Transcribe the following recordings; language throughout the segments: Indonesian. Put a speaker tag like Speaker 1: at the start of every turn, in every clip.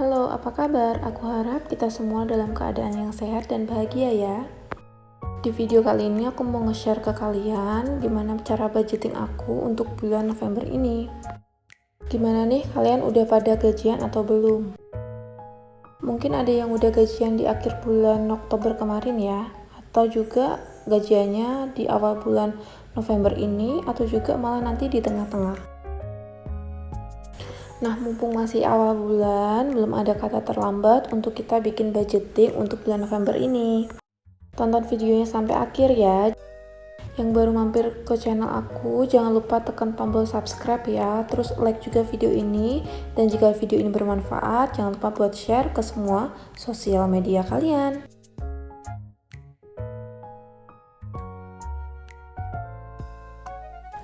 Speaker 1: Halo, apa kabar? Aku harap kita semua dalam keadaan yang sehat dan bahagia ya. Di video kali ini aku mau nge-share ke kalian gimana cara budgeting aku untuk bulan November ini. Gimana nih, kalian udah pada gajian atau belum? Mungkin ada yang udah gajian di akhir bulan Oktober kemarin ya, atau juga gajiannya di awal bulan November ini, atau juga malah nanti di tengah-tengah. Nah, mumpung masih awal bulan, belum ada kata terlambat untuk kita bikin budgeting untuk bulan November ini. Tonton videonya sampai akhir ya. Yang baru mampir ke channel aku, jangan lupa tekan tombol subscribe ya. Terus like juga video ini. Dan jika video ini bermanfaat, jangan lupa buat share ke semua sosial media kalian.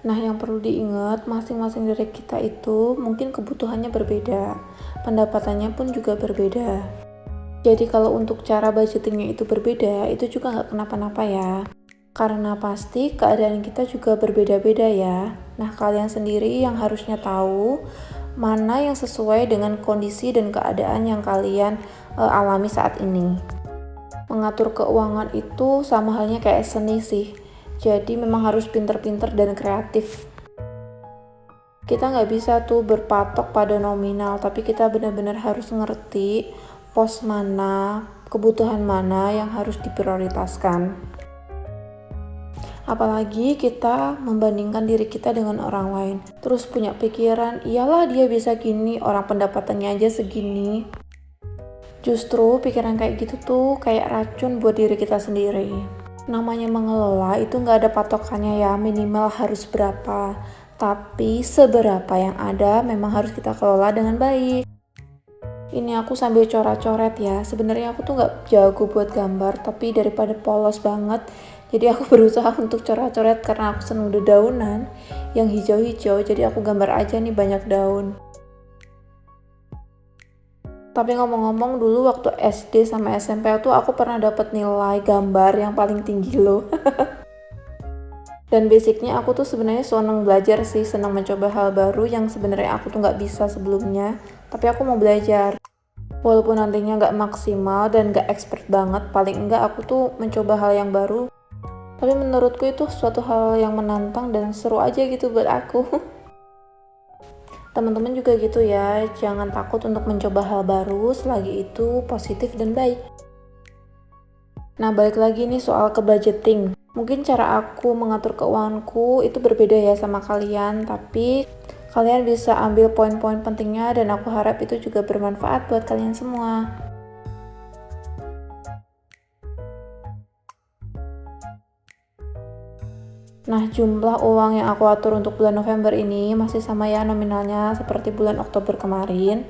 Speaker 1: Nah, yang perlu diingat, masing-masing dari kita itu mungkin kebutuhannya berbeda, pendapatannya pun juga berbeda. Jadi kalau untuk cara budgetingnya itu berbeda, itu juga nggak kenapa-napa ya. Karena pasti keadaan kita juga berbeda-beda ya. Nah, kalian sendiri yang harusnya tahu mana yang sesuai dengan kondisi dan keadaan yang kalian alami saat ini. Mengatur keuangan itu sama halnya kayak seni sih. Jadi memang harus pinter-pinter dan kreatif. Kita nggak bisa tuh berpatok pada nominal, tapi kita benar-benar harus ngerti pos mana, kebutuhan mana yang harus diprioritaskan. Apalagi kita membandingkan diri kita dengan orang lain. Terus punya pikiran, iyalah dia bisa gini, orang pendapatannya aja segini. Justru pikiran kayak gitu tuh kayak racun buat diri kita sendiri. Namanya mengelola itu nggak ada patokannya ya, minimal harus berapa. Tapi seberapa yang ada memang harus kita kelola dengan baik. Ini aku sambil coret-coret ya. Sebenarnya aku tuh nggak jago buat gambar, tapi daripada polos banget, jadi aku berusaha untuk coret-coret karena aku seneng dedaunan yang hijau-hijau. Jadi aku gambar aja nih banyak daun. Tapi ngomong-ngomong, dulu waktu SD sama SMP tuh aku pernah dapet nilai gambar yang paling tinggi loh. Dan basicnya aku tuh sebenarnya seneng belajar sih, seneng mencoba hal baru yang sebenarnya aku tuh nggak bisa sebelumnya. Tapi aku mau belajar. Walaupun nantinya nggak maksimal dan nggak expert banget, paling enggak aku tuh mencoba hal yang baru. Tapi menurutku itu suatu hal yang menantang dan seru aja gitu buat aku. Teman-teman juga gitu ya, jangan takut untuk mencoba hal baru selagi itu positif dan baik. Nah, balik lagi nih soal ke budgeting. Mungkin cara aku mengatur keuanganku itu berbeda ya sama kalian, tapi kalian bisa ambil poin-poin pentingnya dan aku harap itu juga bermanfaat buat kalian semua. Nah, jumlah uang yang aku atur untuk bulan November ini masih sama ya nominalnya seperti bulan Oktober kemarin.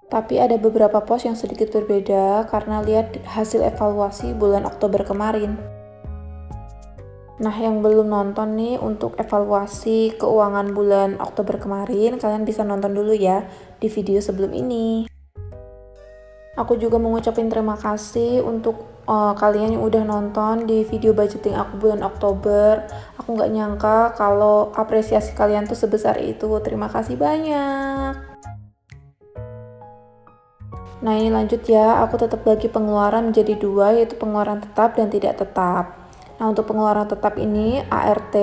Speaker 1: Tapi ada beberapa pos yang sedikit berbeda karena lihat hasil evaluasi bulan Oktober kemarin. Nah, yang belum nonton nih untuk evaluasi keuangan bulan Oktober kemarin, kalian bisa nonton dulu ya di video sebelum ini. Aku juga mau ngucapin terima kasih untuk kalian yang udah nonton di video budgeting aku bulan Oktober. Aku nggak nyangka kalau apresiasi kalian tuh sebesar itu. Terima kasih banyak. Nah, ini lanjut ya, aku tetap bagi pengeluaran menjadi dua, yaitu pengeluaran tetap dan tidak tetap. Nah, untuk pengeluaran tetap ini ART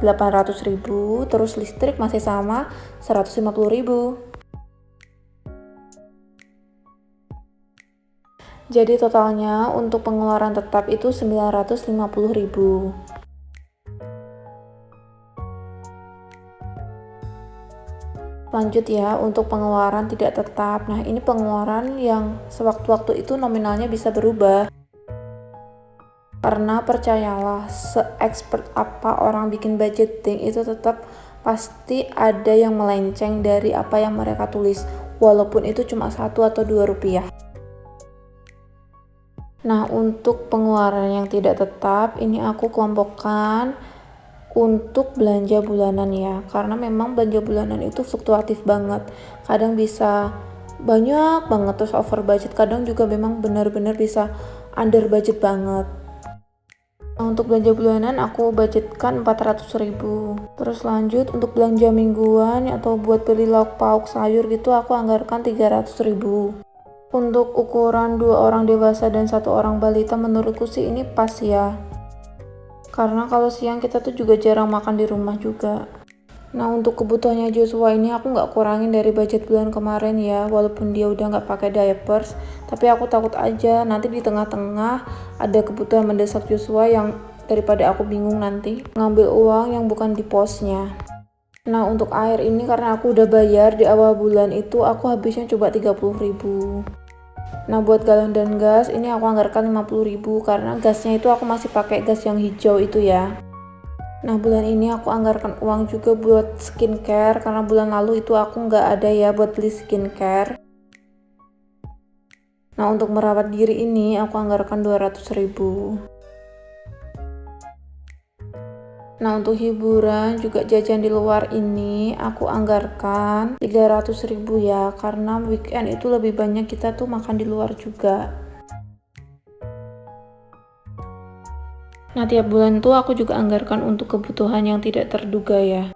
Speaker 1: 800.000, terus listrik masih sama 150.000. Jadi totalnya untuk pengeluaran tetap itu 950.000. Lanjut ya, untuk pengeluaran tidak tetap. Nah, ini pengeluaran yang sewaktu-waktu itu nominalnya bisa berubah. Karena percayalah, se-expert apa orang bikin budgeting itu tetap pasti ada yang melenceng dari apa yang mereka tulis, walaupun itu cuma 1 atau 2 rupiah. Nah, untuk pengeluaran yang tidak tetap, ini aku kelompokkan untuk belanja bulanan ya. Karena memang belanja bulanan itu fluktuatif banget. Kadang bisa banyak banget terus over budget, kadang juga memang benar-benar bisa under budget banget. Nah, untuk belanja bulanan aku budgetkan 400.000. Terus lanjut untuk belanja mingguan atau buat beli lauk pauk sayur gitu aku anggarkan 300.000. Untuk ukuran 2 orang dewasa dan 1 orang balita menurutku sih ini pas ya. Karena kalau siang kita tuh juga jarang makan di rumah juga. Nah, untuk kebutuhannya Joshua ini aku nggak kurangin dari budget bulan kemarin ya, walaupun dia udah nggak pakai diapers, tapi aku takut aja nanti di tengah-tengah ada kebutuhan mendesak Joshua yang daripada aku bingung nanti ngambil uang yang bukan di posnya. Nah, untuk air ini karena aku udah bayar di awal bulan itu aku habisnya coba 30.000. Nah, buat galon dan gas ini aku anggarkan 50.000 karena gasnya itu aku masih pakai gas yang hijau itu ya. Nah, bulan ini aku anggarkan uang juga buat skincare karena bulan lalu itu aku nggak ada ya buat beli skincare. Nah, untuk merawat diri ini aku anggarkan 200.000. Nah, untuk hiburan juga jajan di luar ini aku anggarkan 300.000 ya, karena weekend itu lebih banyak kita tuh makan di luar juga. Nah, tiap bulan tuh aku juga anggarkan untuk kebutuhan yang tidak terduga ya.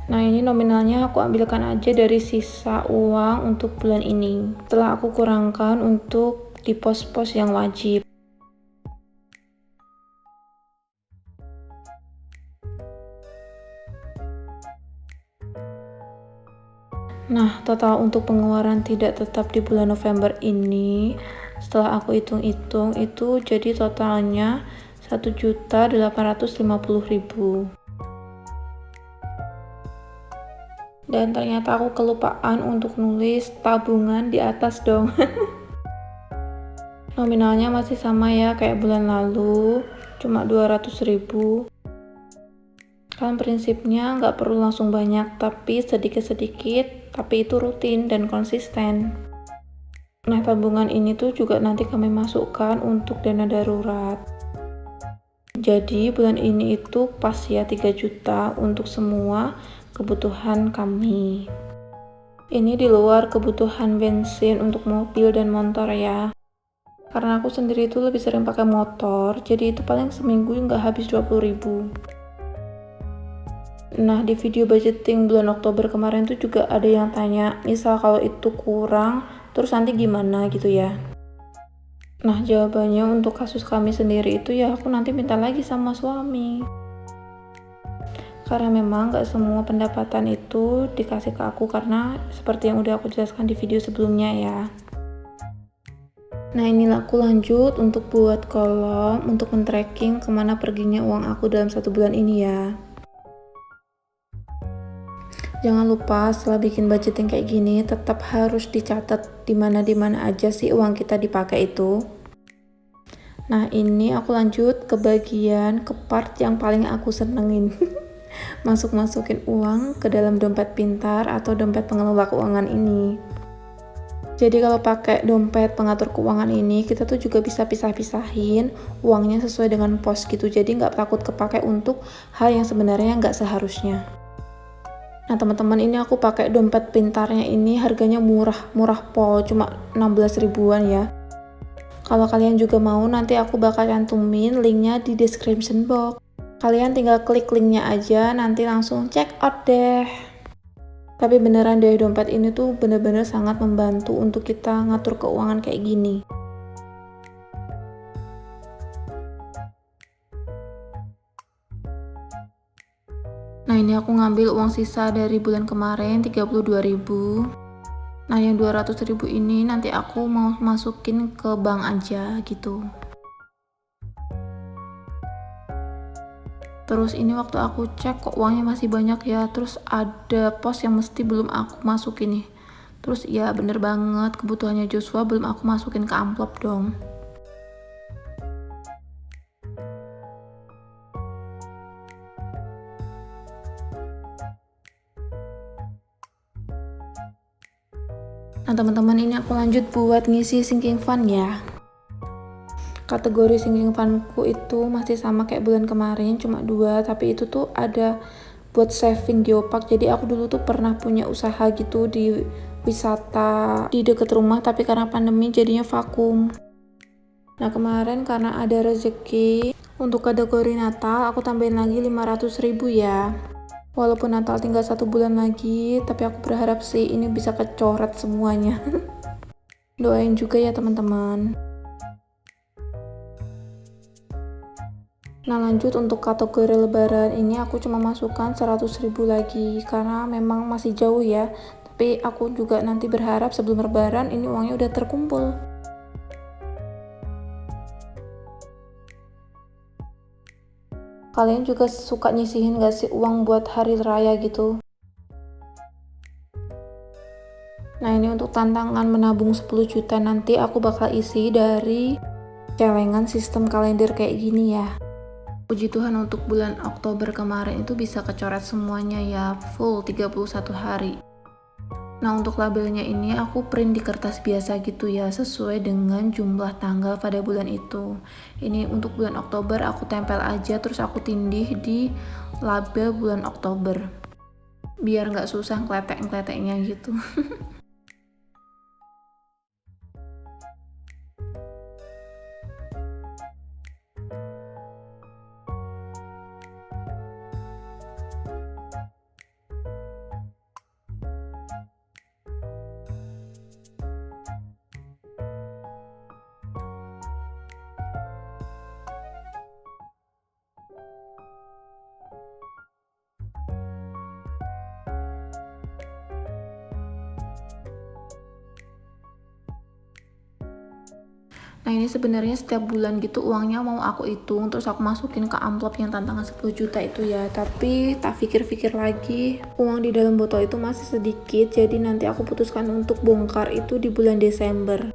Speaker 1: Nah, ini nominalnya aku ambilkan aja dari sisa uang untuk bulan ini. Setelah aku kurangkan untuk di pos-pos yang wajib. Nah, total untuk pengeluaran tidak tetap di bulan November ini, setelah aku hitung-hitung itu jadi totalnya 1.850.000. Dan ternyata aku kelupaan untuk nulis tabungan di atas dong. Nominalnya masih sama ya kayak bulan lalu, cuma 200.000. Kan prinsipnya nggak perlu langsung banyak, tapi sedikit-sedikit, tapi itu rutin dan konsisten. Nah, tabungan ini tuh juga nanti kami masukkan untuk dana darurat. Jadi bulan ini itu pas ya 3 juta untuk semua kebutuhan kami. Ini di luar kebutuhan bensin untuk mobil dan motor ya. Karena aku sendiri itu lebih sering pakai motor, jadi itu paling seminggu nggak habis 20.000. Nah, di video budgeting bulan Oktober kemarin tuh juga ada yang tanya, misal kalau itu kurang, terus nanti gimana gitu ya. Nah, jawabannya untuk kasus kami sendiri itu ya aku nanti minta lagi sama suami. Karena memang gak semua pendapatan itu dikasih ke aku karena seperti yang udah aku jelaskan di video sebelumnya ya. Nah, inilah aku lanjut untuk buat kolom untuk men-tracking kemana perginya uang aku dalam 1 bulan ini ya. Jangan lupa setelah bikin budgeting kayak gini tetap harus dicatat di mana aja sih uang kita dipakai itu. Nah, ini aku lanjut ke bagian part yang paling aku senengin. Masukin uang ke dalam dompet pintar atau dompet pengelola keuangan ini. Jadi kalau pakai dompet pengatur keuangan ini kita tuh juga bisa pisah-pisahin uangnya sesuai dengan pos gitu. Jadi nggak takut kepake untuk hal yang sebenarnya nggak seharusnya. Nah, teman-teman, ini aku pakai dompet pintarnya ini harganya murah pol, cuma 16 ribuan ya. Kalau kalian juga mau nanti aku bakal cantumin linknya di description box. Kalian tinggal klik linknya aja, nanti langsung check out deh. Tapi beneran deh, dompet ini tuh bener-bener sangat membantu untuk kita ngatur keuangan kayak gini. Nah, ini aku ngambil uang sisa dari bulan kemarin 32.000. Nah, yang 200.000 ini nanti aku mau masukin ke bank aja gitu. Terus ini waktu aku cek kok uangnya masih banyak ya, terus ada pos yang mesti belum aku masukin nih. Terus ya bener banget, kebutuhannya Joshua belum aku masukin ke amplop dong. Nah, teman-teman, ini aku lanjut buat ngisi sinking fund ya. Kategori sinking fundku itu masih sama kayak bulan kemarin, cuma 2, tapi itu tuh ada buat saving geopark. Jadi aku dulu tuh pernah punya usaha gitu di wisata di deket rumah, tapi karena pandemi jadinya vakum. Nah kemarin karena ada rezeki untuk kategori Natal, aku tambahin lagi 500.000 ya. Walaupun Natal tinggal 1 bulan lagi, tapi aku berharap sih ini bisa kecoret semuanya. Doain juga ya teman-teman. Nah lanjut untuk kategori lebaran ini aku cuma masukkan 100.000 lagi karena memang masih jauh ya. Tapi aku juga nanti berharap sebelum lebaran ini uangnya udah terkumpul. Kalian juga suka nyisihin gak sih uang buat hari raya gitu? Nah ini untuk tantangan menabung 10 juta nanti aku bakal isi dari celengan sistem kalender kayak gini ya. Puji Tuhan untuk bulan Oktober kemarin itu bisa kecoret semuanya ya, full 31 hari. Nah untuk labelnya ini aku print di kertas biasa gitu ya, sesuai dengan jumlah tanggal pada bulan itu. Ini untuk bulan Oktober aku tempel aja, terus aku tindih di label bulan Oktober. Biar nggak susah ngeletek-ngeleteknya gitu. Nah ini sebenarnya setiap bulan gitu uangnya mau aku hitung, terus aku masukin ke amplop yang tantangan 10 juta itu ya. Tapi tak pikir-pikir lagi, uang di dalam botol itu masih sedikit, jadi nanti aku putuskan untuk bongkar itu di bulan Desember.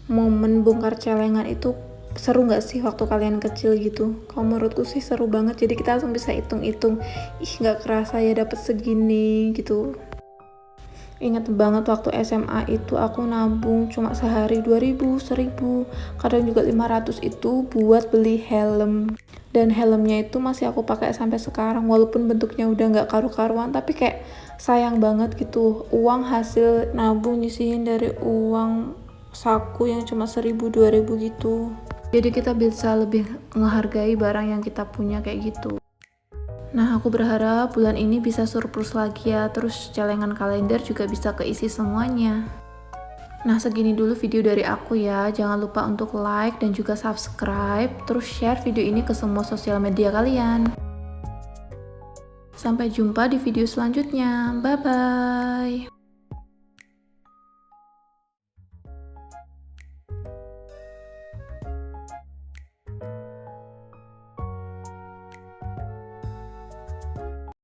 Speaker 1: Momen bongkar celengan itu seru nggak sih waktu kalian kecil gitu? Kalau menurutku sih seru banget, jadi kita langsung bisa hitung-hitung, ih nggak kerasa ya dapet segini gitu. Ingat banget waktu SMA itu aku nabung cuma sehari 2.000, 1.000, kadang juga 500 itu buat beli helm. Dan helmnya itu masih aku pakai sampai sekarang, walaupun bentuknya udah nggak karu-karuan, tapi kayak sayang banget gitu. Uang hasil nabung nyisihin dari uang saku yang cuma 1.000, 2.000 gitu. Jadi kita bisa lebih menghargai barang yang kita punya kayak gitu. Nah aku berharap bulan ini bisa surplus lagi ya, terus celengan kalender juga bisa keisi semuanya. Nah segini dulu video dari aku ya, jangan lupa untuk like dan juga subscribe, terus share video ini ke semua sosial media kalian. Sampai jumpa di video selanjutnya, bye bye.